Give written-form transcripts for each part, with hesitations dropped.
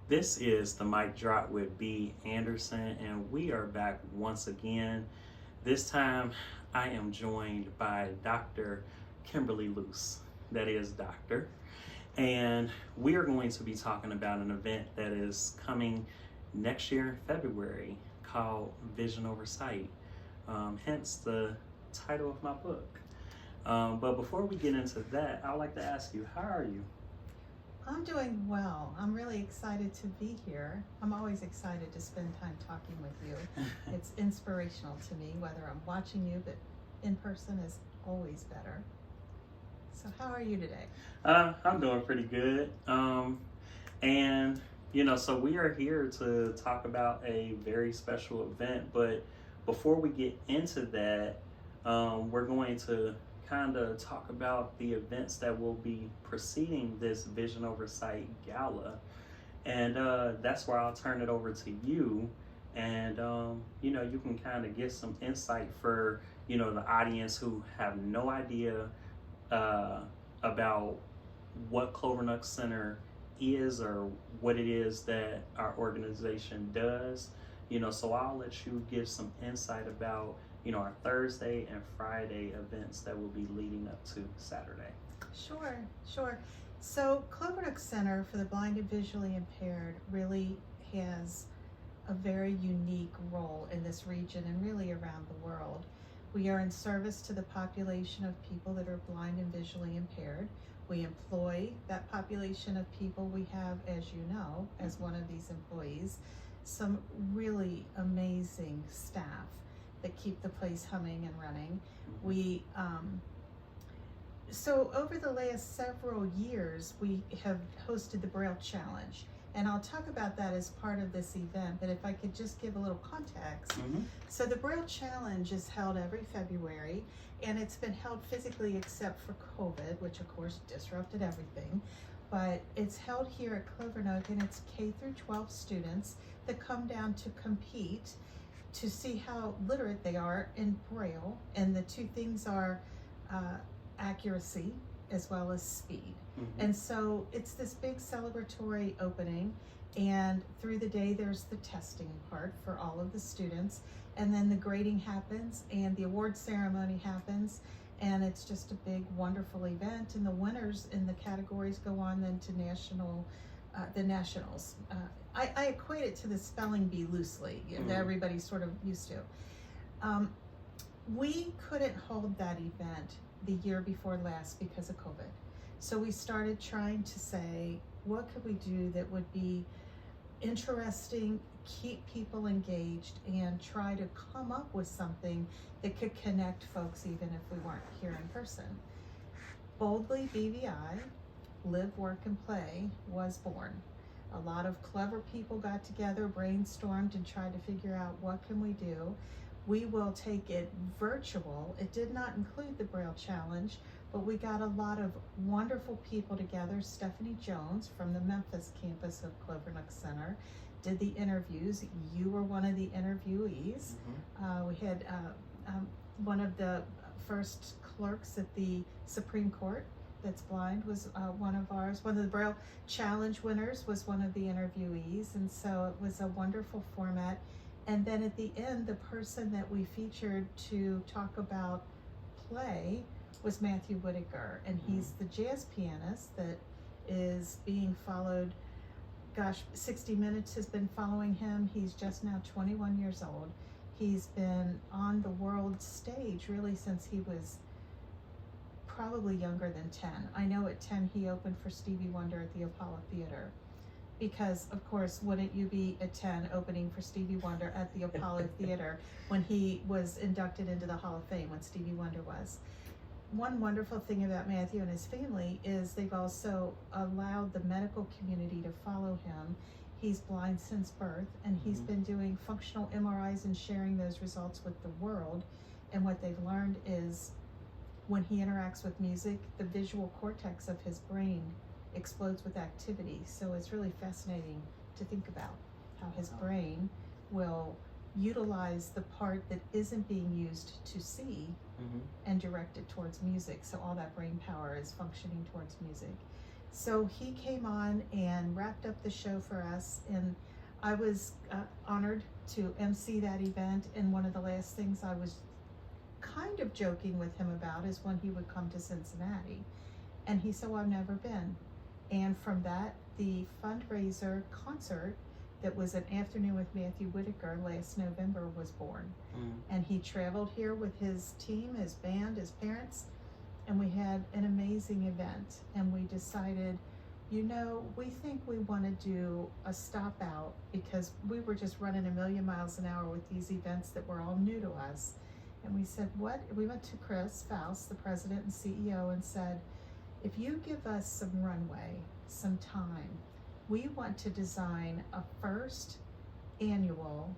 This is the Mic Drop with B. Anderson, and we are back once again. This time I am joined by Dr. Kimberly Luse, that is Doctor, and we are going to be talking about an event that is coming next year in February called VISIONoverSIGHT, hence the title of my book. But before we get into that, I'd like to ask you, how are you? I'm doing well. I'm really excited to be here. I'm always excited to spend time talking with you. It's inspirational to me, whether I'm watching you, but in person is always better. So how are you today? I'm doing pretty good. And, so we are here to talk about a very special event. But before we get into that, we're going to kind of talk about the events that will be preceding this VISIONoverSIGHT Gala. And that's where I'll turn it over to you. And, you can kind of get some insight for, the audience who have no idea about what Clovernook Center is or what it is that our organization does. So I'll let you give some insight about our Thursday and Friday events that will be leading up to Saturday. Sure. So Clovernook Center for the Blind and Visually Impaired really has a very unique role in this region and really around the world. We are in service to the population of people that are blind and visually impaired. We employ that population of people. We have, as you know, as one of these employees, some really amazing staff that keep the place humming and running. We so over the last several years, we have hosted the Braille Challenge, and I'll talk about that as part of this event, but if I could just give a little context. So the Braille Challenge is held every February, and it's been held physically except for COVID, which of course disrupted everything, but it's held here at Clovernook, and it's K through 12 students that come down to compete to see how literate they are in Braille, and the two things are accuracy as well as speed. And so it's this big celebratory opening, and through the day there's the testing part for all of the students, and then the grading happens and the award ceremony happens, and it's just a big wonderful event, and the winners in the categories go on then to the nationals. I equate it to the spelling bee loosely, that everybody's sort of used to. We couldn't hold that event the year before last because of COVID. So we started trying to say, what could we do that would be interesting, keep people engaged, and try to come up with something that could connect folks even if we weren't here in person. Boldly BVI, Live, Work, and Play was born. A lot of clever people got together, brainstormed, and tried to figure out what can we do. We will take it virtual. It did not include the Braille Challenge, but we got a lot of wonderful people together. Stephanie Jones from the Memphis campus of Clovernook Center did the interviews. You were one of the interviewees. We had one of the first clerks at the Supreme Court that's blind was one of ours. One of the Braille Challenge winners was one of the interviewees, and so it was a wonderful format. And then at the end, the person that we featured to talk about play was Matthew Whitaker, and he's the jazz pianist that is being followed. 60 Minutes has been following him. He's just now 21 years old. He's been on the world stage really since he was probably younger than 10. I know at 10 he opened for Stevie Wonder at the Apollo Theater. Because, of course, wouldn't you be at 10 opening for Stevie Wonder at the Apollo Theater when he was inducted into the Hall of Fame, when Stevie Wonder was? One wonderful thing about Matthew and his family is they've also allowed the medical community to follow him. He's blind since birth, and he's been doing functional MRIs and sharing those results with the world. And what they've learned is when he interacts with music, the visual cortex of his brain explodes with activity. So it's really fascinating to think about how his brain will utilize the part that isn't being used to see and direct it towards music. So all that brain power is functioning towards music. So he came on and wrapped up the show for us, and I was honored to MC that event. And one of the last things I was kind of joking with him about is when he would come to Cincinnati. And he said, well, I've never been. And from that, the fundraiser concert that was an afternoon with Matthew Whitaker last November was born. And he traveled here with his team, his band, his parents, and we had an amazing event. And we decided, you know, we think we want to do a stop out, because we were just running a million miles an hour with these events that were all new to us. And we said, what? We went to Chris Faust, the president and CEO, and said, if you give us some runway, some time, we want to design a first inaugural,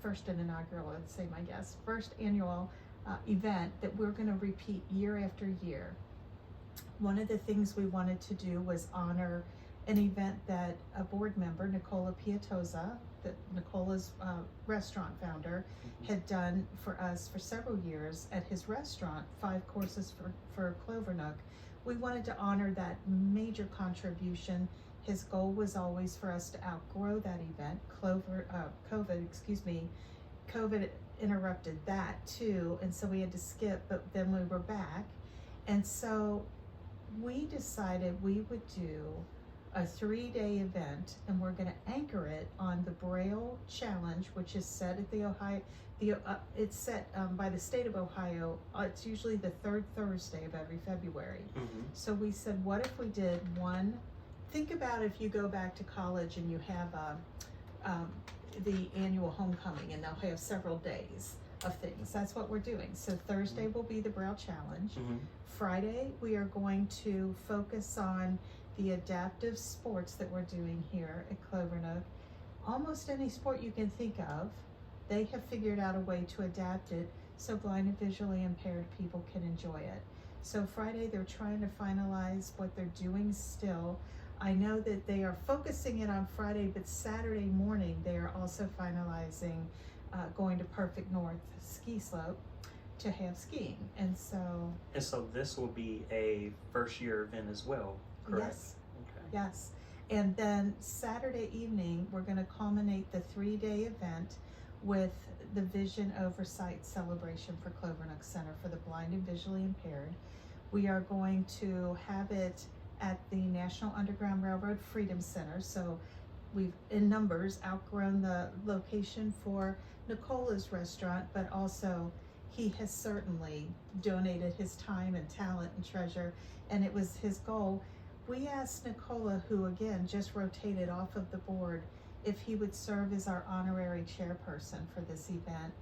first annual event that we're going to repeat year after year. One of the things we wanted to do was honor an event that a board member, Nicola Pietosa, that Nicola's restaurant founder, had done for us for several years at his restaurant, 5 courses for Clovernook. We wanted to honor that major contribution. His goal was always for us to outgrow that event. COVID interrupted that too, and so we had to skip, but then we were back. And so we decided we would do a 3-day event, and we're going to anchor it on the Braille Challenge, which is set at it's set by the state of Ohio. It's usually the 3rd Thursday of every February. So we said, what if we did one? Think about if you go back to college and you have the annual homecoming, and they'll have several days of things. That's what we're doing. So Thursday will be the Braille Challenge. Friday, we are going to focus on the adaptive sports that we're doing here at Clovernook. Almost any sport you can think of, they have figured out a way to adapt it so blind and visually impaired people can enjoy it. So Friday, they're trying to finalize what they're doing still. I know that they are focusing it on Friday, but Saturday morning, they are also finalizing going to Perfect North ski slope to have skiing. And so this will be a first year event as well, correct? Yes. Okay. Yes. And then Saturday evening, we're going to culminate the 3-day event with the VISIONoverSIGHT celebration for Clovernook Center for the blind and visually impaired. We are going to have it at the National Underground Railroad Freedom Center. So we've, in numbers, outgrown the location for Nicola's restaurant, but also he has certainly donated his time and talent and treasure, and it was his goal. We asked Nicola, who again just rotated off of the board, if he would serve as our honorary chairperson for this event,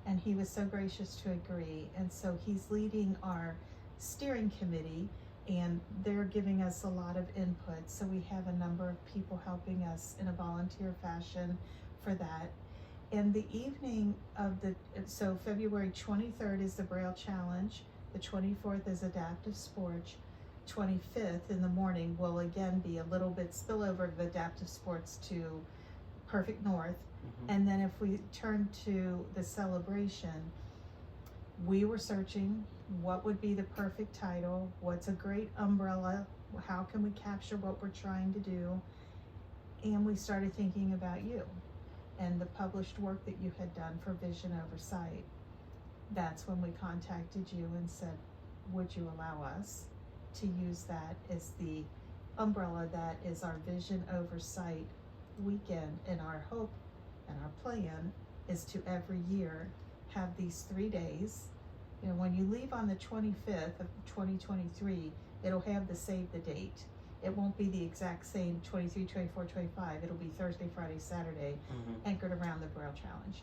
and he was so gracious to agree. And so he's leading our steering committee, and they're giving us a lot of input. So we have a number of people helping us in a volunteer fashion for that. And the evening of so February 23rd is the Braille Challenge, the 24th is Adaptive Sports, 25th in the morning will again be a little bit spillover of adaptive sports to Perfect North. And then if we turn to the celebration, we were searching what would be the perfect title, what's a great umbrella, how can we capture what we're trying to do, and we started thinking about you and the published work that you had done for VISIONoverSIGHT. That's when we contacted you and said, would you allow us to use that as the umbrella that is our VISIONoverSIGHT weekend? And our hope and our plan is to every year have these 3 days. You know, when you leave on the 25th of 2023, it'll have the save the date. It won't be the exact same 23, 24, 25. It'll be Thursday, Friday, Saturday, anchored around the Braille Challenge.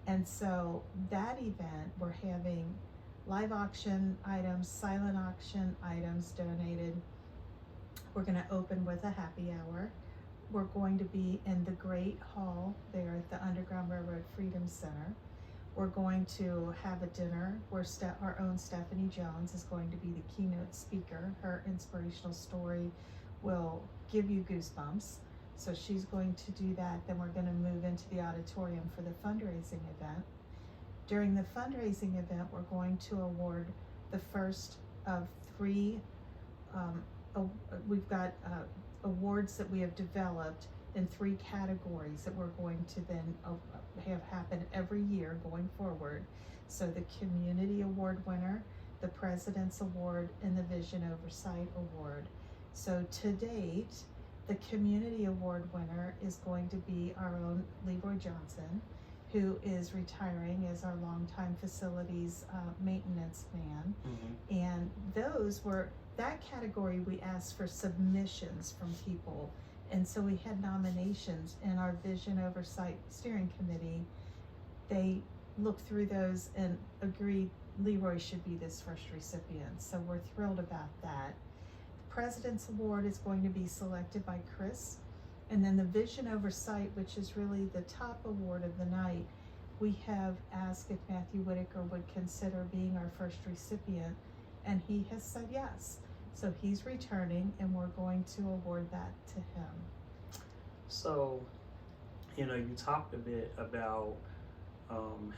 And so that event, we're having live auction items, silent auction items donated. We're going to open with a happy hour. We're going to be in the Great Hall there at the Underground Railroad Freedom Center. We're going to have a dinner where our own Stephanie Jones is going to be the keynote speaker. Her inspirational story will give you goosebumps. So she's going to do that. Then we're going to move into the auditorium for the fundraising event. During the fundraising event, we're going to award the first of three. We've got awards that we have developed in three categories that we're going to then have happen every year going forward. So the Community Award winner, the President's Award, and the Vision Oversight Award. So to date, the Community Award winner is going to be our own Leroy Johnson, who is retiring as our longtime facilities maintenance man. Mm-hmm. And that category we asked for submissions from people. And so we had nominations, and our Vision Oversight Steering Committee, they looked through those and agreed Leroy should be this first recipient. So we're thrilled about that. The President's Award is going to be selected by Chris. And then the Vision Oversight, which is really the top award of the night, we have asked if Matthew Whitaker would consider being our first recipient, and he has said yes. So he's returning, and we're going to award that to him. So, you talked a bit about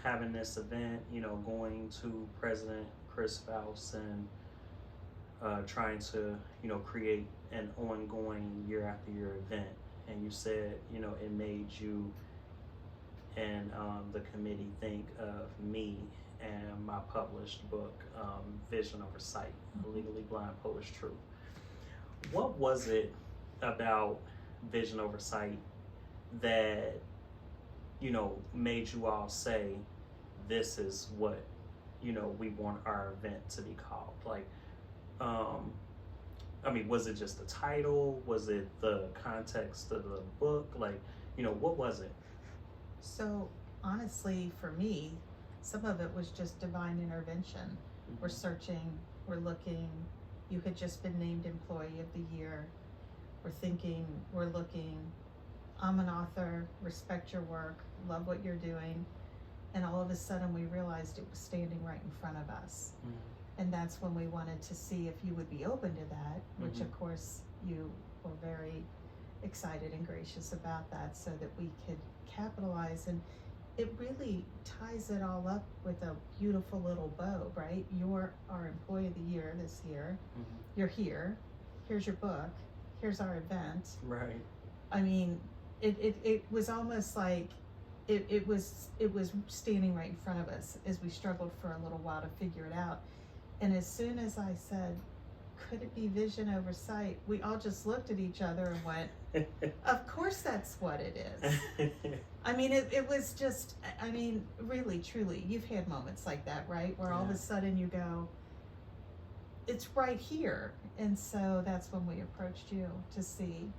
having this event, going to President Chris Faust and trying to, create an ongoing year after year event. And you said, it made you and the committee think of me and my published book, Vision Oversight, A Legally Blind Poet's Truth. What was it about Vision Oversight that, made you all say, this is what, we want our event to be called? Like, was it just the title? Was it the context of the book? Like, what was it? So honestly, for me, some of it was just divine intervention. Mm-hmm. We're searching, we're looking. You had just been named Employee of the Year. We're thinking, we're looking. I'm an author, respect your work, love what you're doing. And all of a sudden we realized it was standing right in front of us. Mm-hmm. And that's when we wanted to see if you would be open to that, which mm-hmm. of course you were very excited and gracious about that, so that we could capitalize. And it really ties it all up with a beautiful little bow, right? You're our Employee of the Year this year. Mm-hmm. You're here. Here's your book. Here's our event. Right. It was almost like it was standing right in front of us as we struggled for a little while to figure it out. And as soon as I said, could it be Vision Oversight, we all just looked at each other and went, of course that's what it is. It was just, really, truly, you've had moments like that, right? Where all of a sudden you go, it's right here. And so that's when we approached you to see.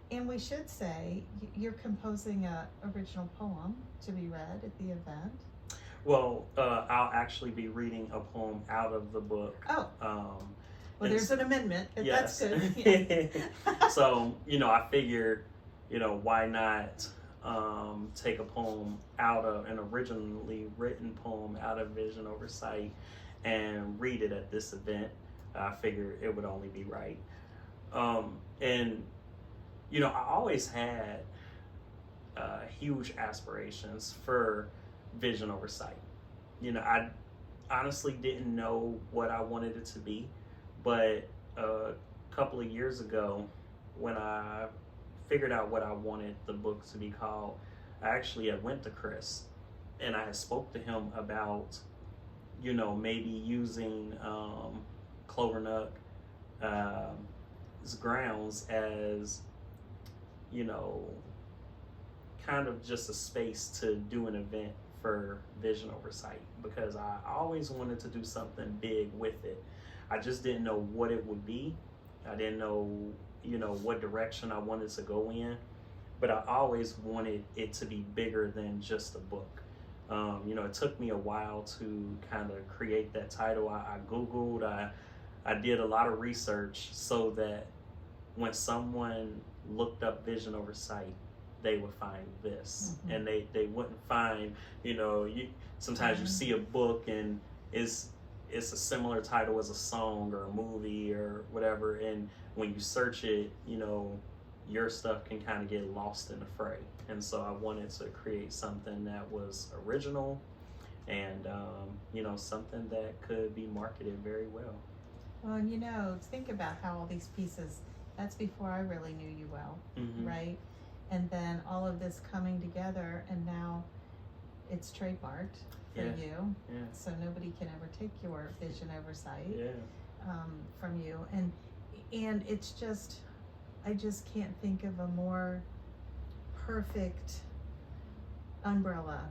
And we should say, you're composing an original poem to be read at the event. Well, I'll actually be reading a poem out of the book. Oh. Well, there's an amendment. Yes. That's good. Yeah. So, I figured, why not take a poem out of an originally written poem out of Vision Oversight and read it at this event. I figured it would only be right. I always had huge aspirations for Vision Oversight. I honestly didn't know what I wanted it to be, but a couple of years ago, when I figured out what I wanted the book to be called, I went to Chris and I spoke to him about, maybe using Clovernook grounds as, kind of just a space to do an event for Vision Oversight, because I always wanted to do something big with it. I just didn't know what it would be. I didn't know, what direction I wanted to go in, but I always wanted it to be bigger than just a book. It took me a while to kind of create that title. I Googled, I did a lot of research so that when someone looked up Vision Oversight, they would find this. Mm-hmm. And they wouldn't find, sometimes you see a book and it's a similar title as a song or a movie or whatever, and when you search it, your stuff can kind of get lost in the fray. And so I wanted to create something that was original and, you know, something that could be marketed very well. Well, and you know, think about how all these pieces, that's before I really knew you well, right? And then all of this coming together, and now it's trademarked for you. Yeah. So nobody can ever take your Vision Oversight from you. And it's just, I just can't think of a more perfect umbrella,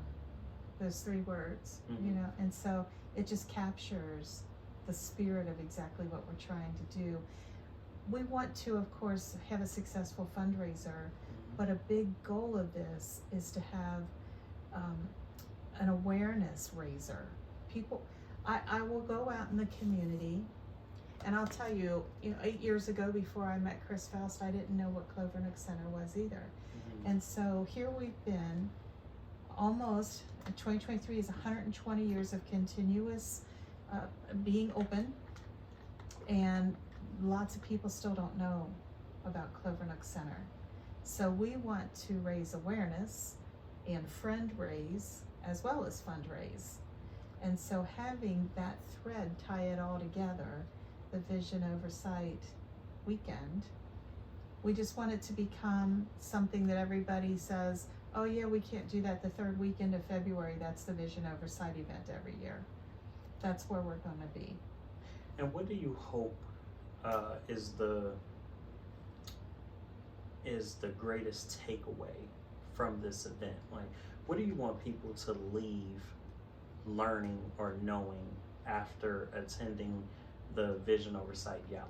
those 3 words, you know, and so it just captures the spirit of exactly what we're trying to do. We want to, of course, have a successful fundraiser, but a big goal of this is to have an awareness raiser. People, I will go out in the community, and I'll tell you, you know, 8 years ago, before I met Chris Faust, I didn't know what Clovernook Center was either. And so here we've been almost, 2023 is 120 years of continuous being open, and lots of people still don't know about Clovernook Center. So we want to raise awareness and friend raise as well as fundraise. And so having that thread tie it all together, the Vision Oversight weekend, we just want it to become something that everybody says, oh yeah, we can't do that the 3rd weekend of February. That's the Vision Oversight event every year. That's where we're going to be. And what do you hope is the greatest takeaway from this event? Like, what do you want people to leave learning or knowing after attending the Vision Oversight Gala?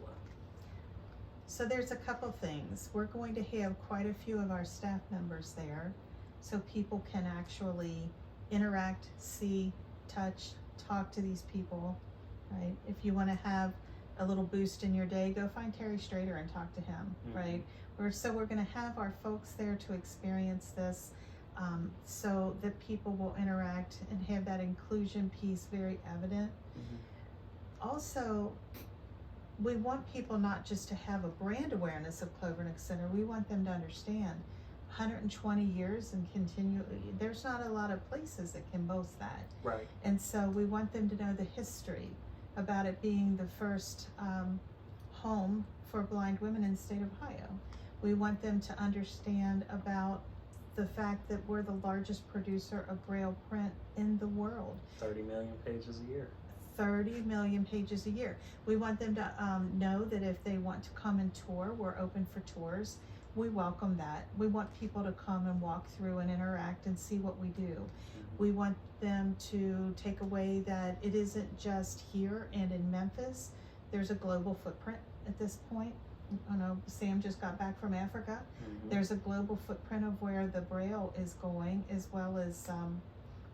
So there's a couple things. We're going to have quite a few of our staff members there, so people can actually interact, see, touch, talk to these people, right? If you want to have a little boost in your day, go find Terry Strader and talk to him, right? We're going to have our folks there to experience this, so that people will interact and have that inclusion piece very evident. Also, we want people not just to have a brand awareness of Clovernook Center, we want them to understand 120 years and continually, there's not a lot of places that can boast that. Right. And so we want them to know the history about it being the first home for blind women in the state of Ohio. We want them to understand about the fact that we're the largest producer of Braille print in the world. 30 million pages a year. 30 million pages a year. We want them to know that if they want to come and tour, we're open for tours. We welcome that. We want people to come and walk through and interact and see what we do. We want them to take away that it isn't just here and in Memphis. There's a global footprint at this point. I know Sam just got back from Africa. There's a global footprint of where the Braille is going, as well as,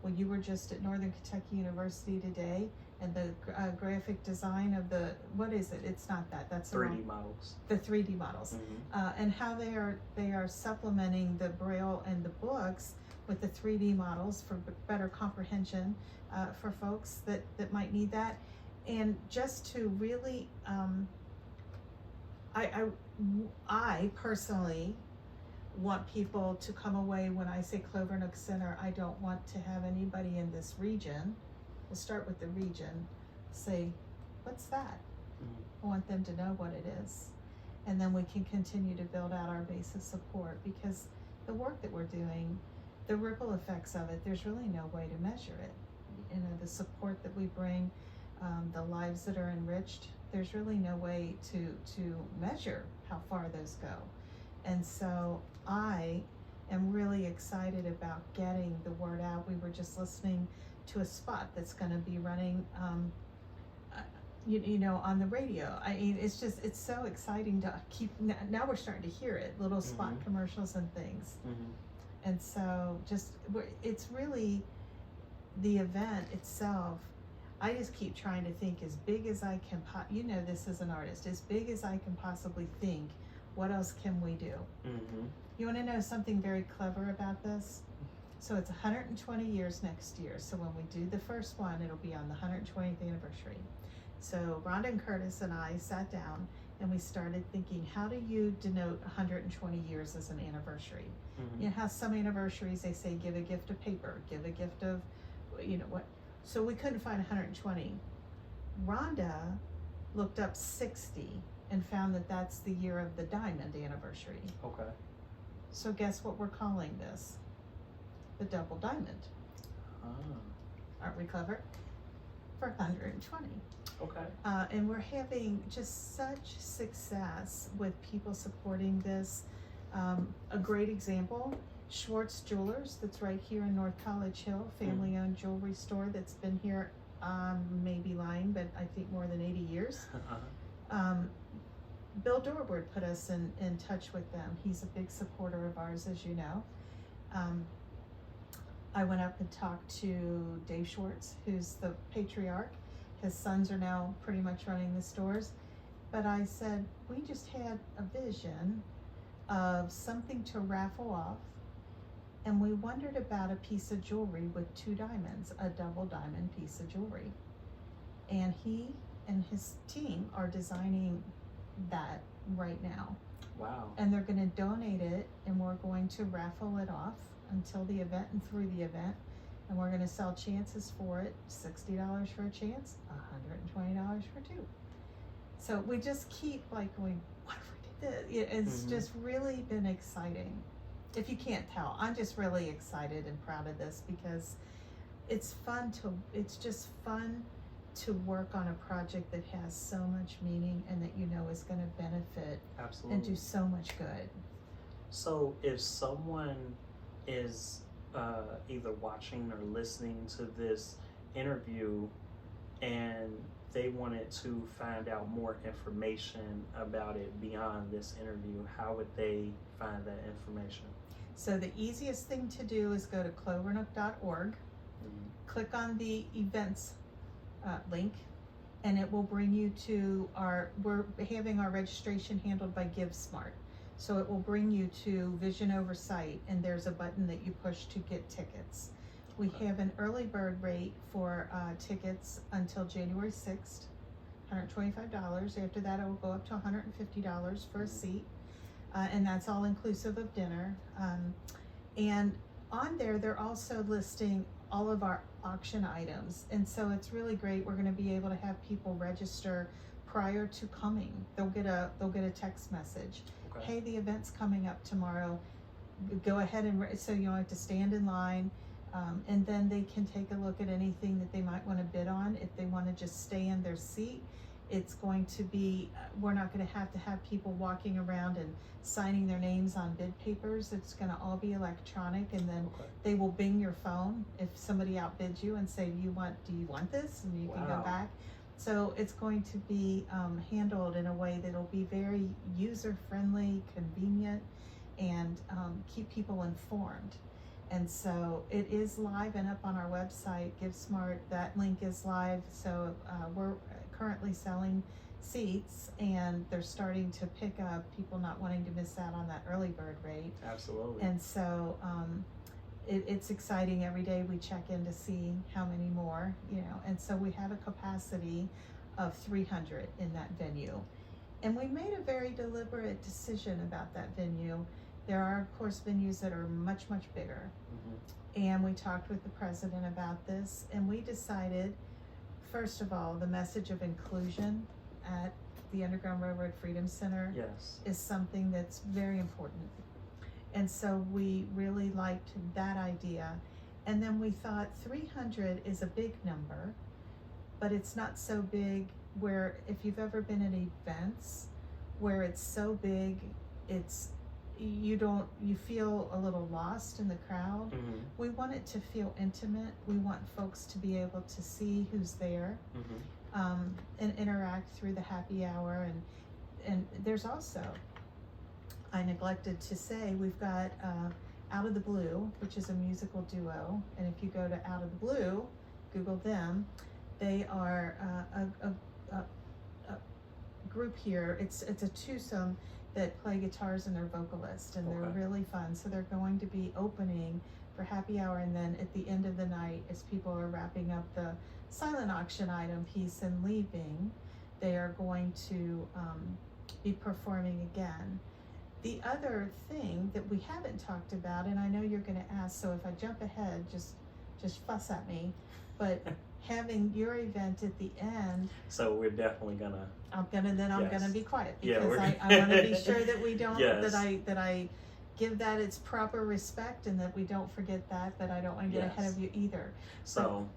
well, you were just at Northern Kentucky University today, and the graphic design of the, what is it? It's not that. That's 3D models. The 3D models, and how they are supplementing the Braille and the books with the 3D models for better comprehension for folks that might need that, and just to really, I personally want people to come away. When I say Clovernook Center, I don't want to have anybody in this region, we'll start with the region, say, what's that? I want them to know what it is. And then we can continue to build out our base of support, because the work that we're doing, the ripple effects of it, there's really no way to measure it. You know, the support that we bring, the lives that are enriched, there's really no way to measure how far those go. And so I am really excited about getting the word out. We were just listening to a spot that's going to be running, you know, on the radio. I mean, it's so exciting to keep, now we're starting to hear it, little spot commercials and things. And so it's really the event itself. I just keep trying to think as big as I can, you know, this as an artist, as big as I can possibly think, what else can we do? You want to know something very clever about this? So it's 120 years next year. So when we do the first one, it'll be on the 120th anniversary. So Rhonda and Curtis and I sat down and we started thinking, how do you denote 120 years as an anniversary? You know how some anniversaries they say give a gift of paper, give a gift of, you know what? So we couldn't find 120. Rhonda looked up 60 and found that that's the year of the diamond anniversary. Okay. So guess what we're calling this? The double diamond. Aren't we clever? For 120. Okay. And we're having just such success with people supporting this. A great example, Schwartz Jewelers, that's right here in North College Hill, family-owned jewelry store that's been here, maybe lying, but I think more than 80 years. Bill Dorward put us in touch with them. He's a big supporter of ours, as you know. I went up and talked to Dave Schwartz, who's the patriarch. His sons are now pretty much running the stores. But I said, we just had a vision of something to raffle off, and we wondered about a piece of jewelry with 2 diamonds, a double diamond piece of jewelry. And he and his team are designing that right now. Wow. And they're going to donate it, and we're going to raffle it off until the event and through the event. And we're going to sell chances for it, $60 for a chance, $120 for 2. So we just keep like going, what if we did this? It's just really been exciting. If you can't tell, I'm just really excited and proud of this because it's just fun to work on a project that has so much meaning and that you know is going to benefit and do so much good. So if someone is either watching or listening to this interview and they wanted to find out more information about it beyond this interview, how would they find that information? So the easiest thing to do is go to clovernook.org, click on the events link, and it will bring you to we're having our registration handled by GiveSmart. So it will bring you to VISIONoverSIGHT, and there's a button that you push to get tickets. We have an early bird rate for tickets until January 6th, $125. After that, it will go up to $150 for a seat, and that's all inclusive of dinner. And on there, they're also listing all of our auction items, and so it's really great. We're going to be able to have people register prior to coming. They'll get a text message. Okay. Hey, the event's coming up tomorrow. Go ahead and so you don't have to stand in line, and then they can take a look at anything that they might want to bid on. If they want to just stay in their seat, it's going to be, we're not going to have people walking around and signing their names on bid papers. It's going to all be electronic, and then they will bing your phone if somebody outbids you and say, do you want this? And you can go back. So it's going to be handled in a way that'll be very user-friendly, convenient, and keep people informed. And so it is live and up on our website, GiveSmart. That link is live. So we're currently selling seats, and they're starting to pick up people not wanting to miss out on that early bird rate. Absolutely. And so it's exciting. Every day we check in to see how many more, and so we have a capacity of 300 in that venue. And we made a very deliberate decision about that venue. There are, of course, venues that are much, much bigger. And we talked with the president about this, and we decided, first of all, the message of inclusion at the Underground Railroad Freedom Center is something that's very important. And so we really liked that idea. And then we thought 300 is a big number, but it's not so big where, if you've ever been at events where it's so big, you feel a little lost in the crowd. We want it to feel intimate. We want folks to be able to see who's there, and interact through the happy hour. And there's also, I neglected to say, we've got Out of the Blue, which is a musical duo. And if you go to Out of the Blue, Google them, they are a group here. It's a twosome that play guitars and they're vocalists, and they're really fun. So they're going to be opening for happy hour, and then at the end of the night, as people are wrapping up the silent auction item piece and leaving, they are going to be performing again. The other thing that we haven't talked about, and I know you're going to ask, so if I jump ahead, just fuss at me, but having your event at the end. So we're definitely gonna. I'm gonna be quiet because yeah, I want to be sure that we don't yes. that I give that its proper respect and that we don't forget that. But I don't want to get ahead of you either. So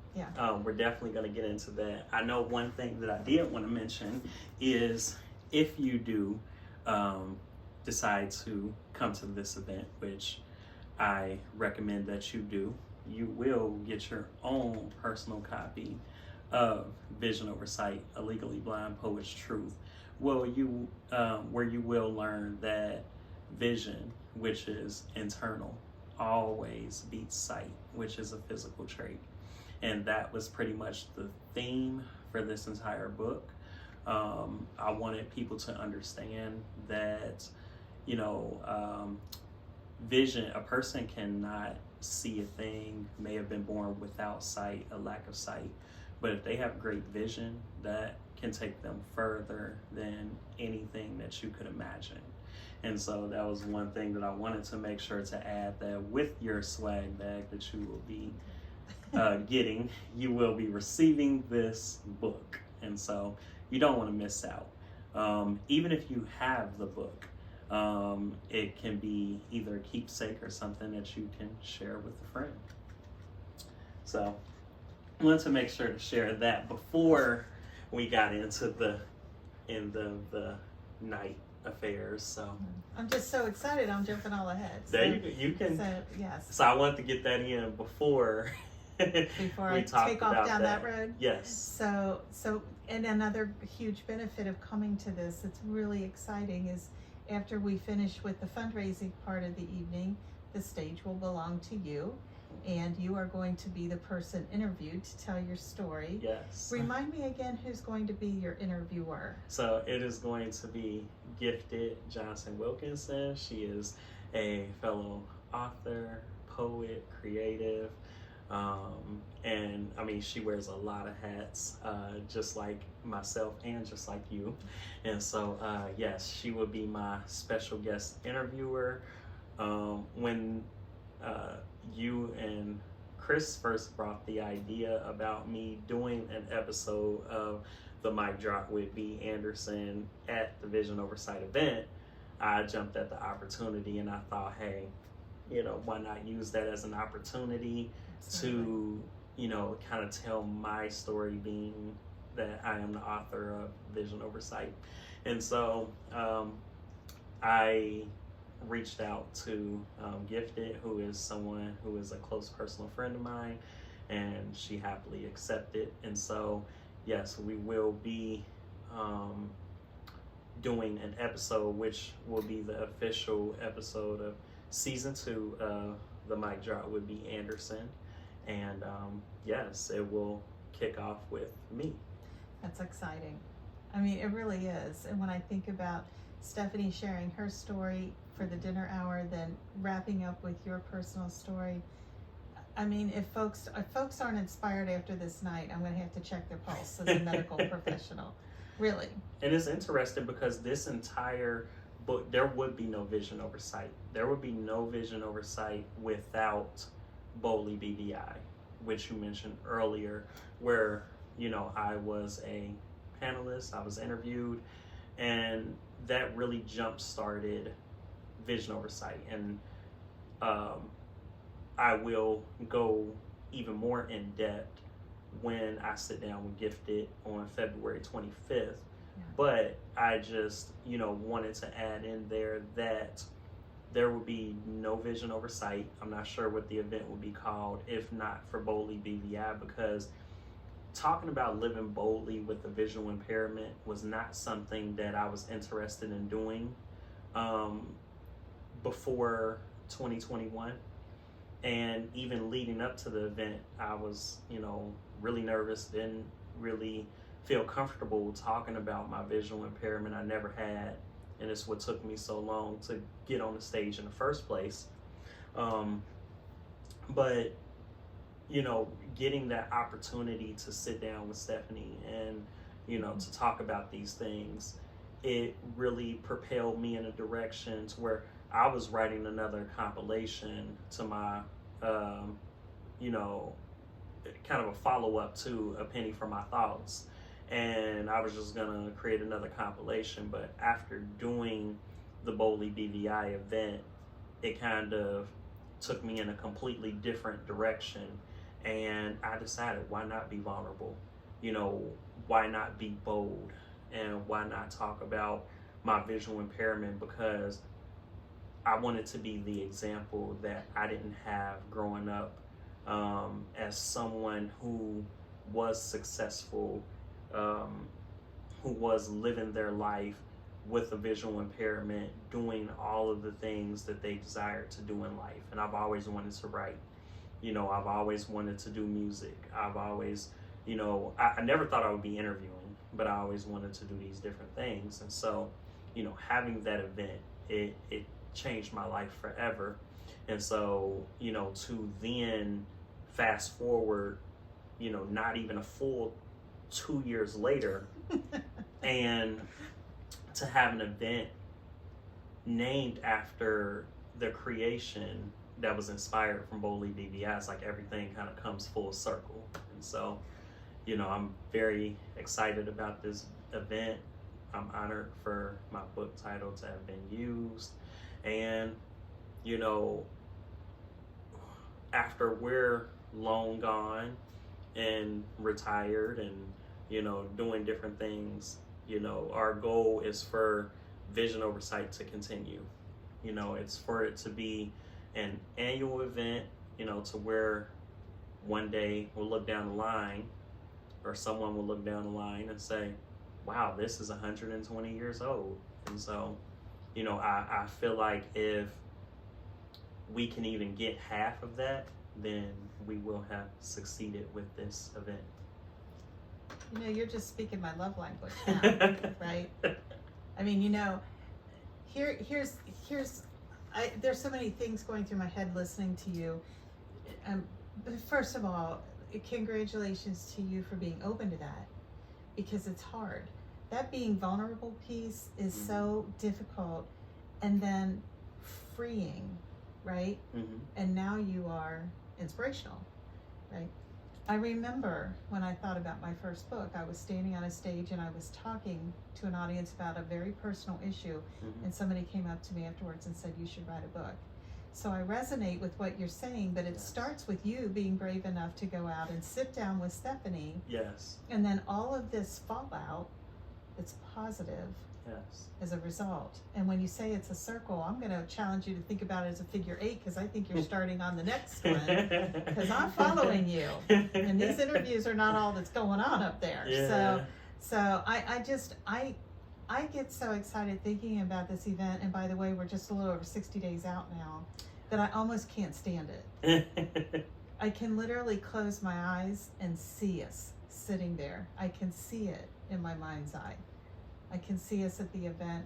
we're definitely gonna get into that. I know one thing that I did want to mention is if you do decide to come to this event, which I recommend that you do, you will get your own personal copy of Vision Over Sight, A Legally Blind Poet's Truth. Well, where you will learn that vision, which is internal, always beats sight, which is a physical trait. And that was pretty much the theme for this entire book. I wanted people to understand that, vision, a person cannot see a thing, may have been born without sight, a lack of sight, but if they have great vision, that can take them further than anything that you could imagine. And so that was one thing that I wanted to make sure to add, that with your swag bag that you will be getting, you will be receiving this book. And so you don't want to miss out. Even if you have the book, it can be either a keepsake or something that you can share with a friend. So I wanted to make sure to share that before we got into the end of the night affairs. So I'm just so excited. I'm jumping all ahead. So, there you can. So yes. So I wanted to get that in before I take off down that road. Yes. So and another huge benefit of coming to this, it's really exciting, is after we finish with the fundraising part of the evening, the stage will belong to you, and you are going to be the person interviewed to tell your story. Yes. Remind me again who's going to be your interviewer. So it is going to be Gifted Johnson Wilkinson. She is a fellow author, poet, creative, and I mean, she wears a lot of hats, just like myself and just like you. And so, yes, she will be my special guest interviewer. When you and Chris first brought the idea about me doing an episode of the Mic Drop with B. Anderson at the Vision Oversight event, I jumped at the opportunity and I thought, hey, why not use that as an opportunity to, kind of tell my story, being that I am the author of Vision Oversight. And so I reached out to Gifted, who is someone who is a close personal friend of mine, and she happily accepted. And so, yes, we will be doing an episode, which will be the official episode of season 2 of the Mic Drop with B. Anderson. And yes, it will kick off with me. That's exciting. I mean, it really is. And when I think about Stephanie sharing her story for the dinner hour, then wrapping up with your personal story, I mean, if folks aren't inspired after this night, I'm going to have to check their pulse as a medical professional. Really. And it's interesting because this entire book, there would be no Vision Oversight. There would be no Vision Oversight without Boldly BVI, which you mentioned earlier, where, I was a panelist, I was interviewed, and that really jump-started Vision Oversight. And I will go even more in depth when I sit down with Gifted on February 25th. Yeah. But I just, wanted to add in there that there will be no Vision Oversight. I'm not sure what the event will be called if not for Boldly BVI, because talking about living boldly with a visual impairment was not something that I was interested in doing before 2021. And even leading up to the event, I was, really nervous, didn't really feel comfortable talking about my visual impairment. I never had, and it's what took me so long to get on the stage in the first place. But, getting that opportunity to sit down with Stephanie and, to talk about these things, it really propelled me in a direction to where I was writing another compilation to my, you know, kind of a follow-up to A Penny for My Thoughts. And I was just gonna create another compilation, but after doing the Boldly BVI event, it kind of took me in a completely different direction. And I decided, why not be vulnerable? You know, why not be bold? And why not talk about my visual impairment? Because I wanted to be the example that I didn't have growing up, as someone who was successful, who was living their life with a visual impairment, doing all of the things that they desired to do in life. And I've always wanted to write. You know, I've always wanted to do music. I've always, you know, I never thought I would be interviewing, but I always wanted to do these different things. And so, you know, having that event, it changed my life forever. And so, you know, to then fast forward, you know, not even a full 2 years later, and to have an event named after the creation that was inspired from Boldly BVI, it's like everything kind of comes full circle. And so, you know, I'm very excited about this event. I'm honored for my book title to have been used. And, you know, after we're long gone and retired and, you know, doing different things, you know, our goal is for Vision Oversight to continue. You know, it's for it to be an annual event, you know, to where one day we'll look down the line, or someone will look down the line and say, wow, this is 120 years old. And so, you know, I feel like if we can even get half of that, then we will have succeeded with this event. You know, you're just speaking my love language now, right? I mean, you know, here's there's so many things going through my head listening to you. First of all, congratulations to you for being open to that, because it's hard. That being vulnerable piece is so difficult, and then freeing, right? And now you are inspirational, right? I remember when I thought about my first book, I was standing on a stage and I was talking to an audience about a very personal issue, and somebody came up to me afterwards and said, you should write a book. So I resonate with what you're saying, but it starts with you being brave enough to go out and sit down with Stephanie. Yes. And then all of this fallout that's positive as a result. And when you say it's a circle, I'm going to challenge you to think about it as a figure 8, because I think you're starting on the next one, because I'm following you. And these interviews are not all that's going on up there. Yeah. So I get so excited thinking about this event. And by the way, we're just a little over 60 days out now, that I almost can't stand it. I can literally close my eyes and see us sitting there. I can see it in my mind's eye. I can see us at the event,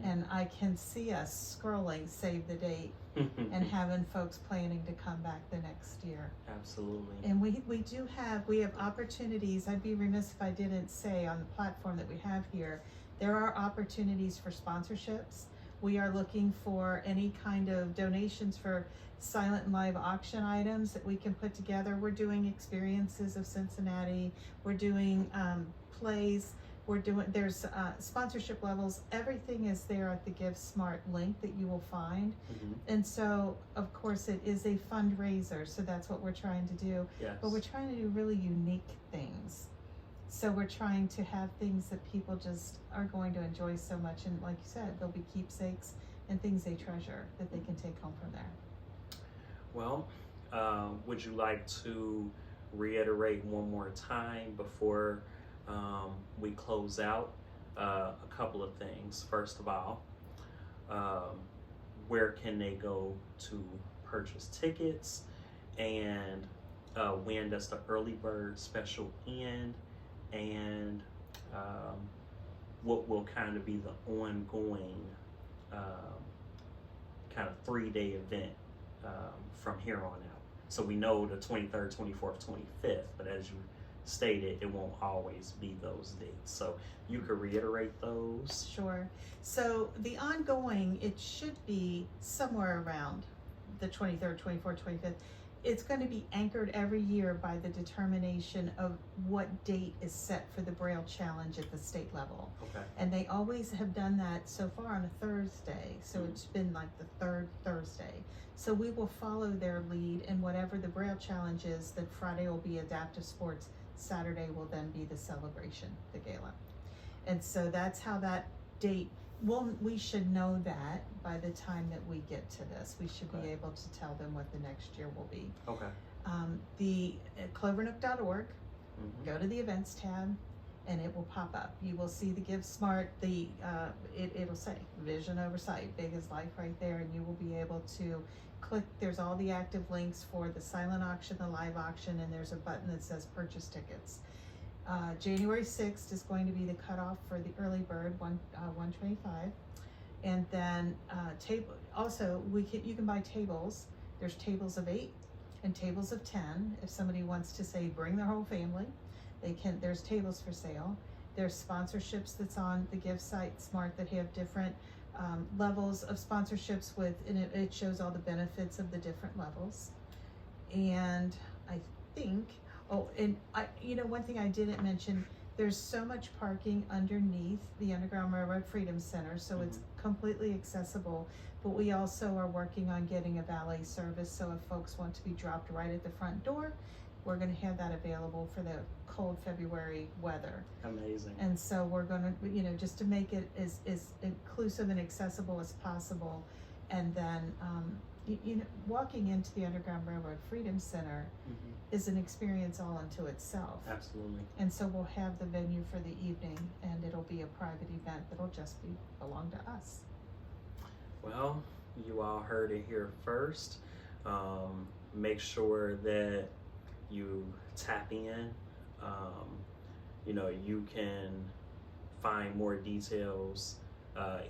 and I can see us scrolling save the date and having folks planning to come back the next year. Absolutely. And we have opportunities. I'd be remiss if I didn't say on the platform that we have here, there are opportunities for sponsorships. We are looking for any kind of donations for silent and live auction items that we can put together. We're doing Experiences of Cincinnati. We're doing plays. There's sponsorship levels. Everything is there at the Give Smart link that you will find. And so, of course, it is a fundraiser. So that's what we're trying to do. Yes. But we're trying to do really unique things. So we're trying to have things that people just are going to enjoy so much. And like you said, there'll be keepsakes and things they treasure that they can take home from there. Well, would you like to reiterate one more time before we close out? A couple of things. First of all, where can they go to purchase tickets, and when does the early bird special end, and what will kind of be the ongoing kind of 3-day event from here on out? So we know the 23rd, 24th, 25th, but as you stated, it won't always be those dates. So you could reiterate those. Sure. So the ongoing, it should be somewhere around the 23rd, 24th, 25th. It's going to be anchored every year by the determination of what date is set for the Braille Challenge at the state level. Okay. And they always have done that so far on a Thursday. So it's been like the third Thursday. So we will follow their lead, and whatever the Braille Challenge is, that Friday will be adaptive sports, Saturday will then be the celebration, the gala. And so that's how that date, we should know that by the time that we get to this. We should be able to tell them what the next year will be. Okay. The Clovernook.org, go to the events tab, and it will pop up. You will see the Give Smart, it'll say VISIONoverSIGHT, big as life right there, and you will be able to click. There's all the active links for the silent auction, the live auction, and there's a button that says purchase tickets. January 6th is going to be the cutoff for the early bird, 125, and then also you can buy tables. There's tables of 8 and tables of 10. If somebody wants to say bring their whole family, they can. There's tables for sale. There's sponsorships that's on the Give Site Smart that have different levels of sponsorships and it shows all the benefits of the different levels. And I think, one thing I didn't mention, there's so much parking underneath the Underground Railroad Freedom Center, so it's completely accessible. But we also are working on getting a valet service, so if folks want to be dropped right at the front door, we're going to have that available for the cold February weather. Amazing. And so we're going to, just to make it as inclusive and accessible as possible. And then, walking into the Underground Railroad Freedom Center is an experience all unto itself. Absolutely. And so we'll have the venue for the evening, and it'll be a private event that'll just belong to us. Well, you all heard it here first. Make sure that you tap in. You can find more details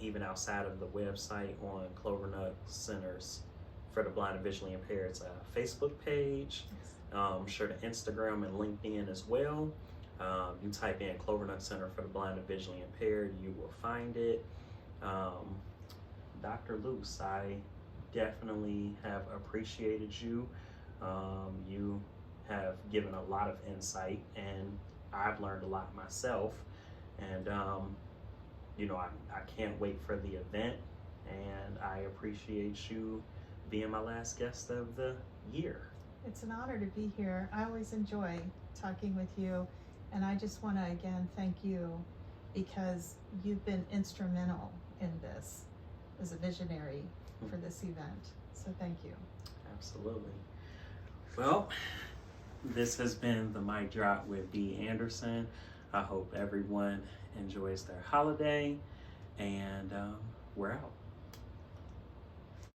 even outside of the website on Clovernook Center's for the Blind and Visually Impaired's Facebook page. Sure, the Instagram and LinkedIn as well. You type in Clovernook Center for the Blind and Visually Impaired, you will find it. Dr. Luse, I definitely have appreciated you. You have given a lot of insight, and I've learned a lot myself. And I can't wait for the event, and I appreciate you being my last guest of the year. It's an honor to be here. I always enjoy talking with you, and I just want to again thank you, because you've been instrumental in this as a visionary for this event. So thank you. Absolutely. Well, this has been the Mic Drop with Dee Anderson. I hope everyone enjoys their holiday, and we're out.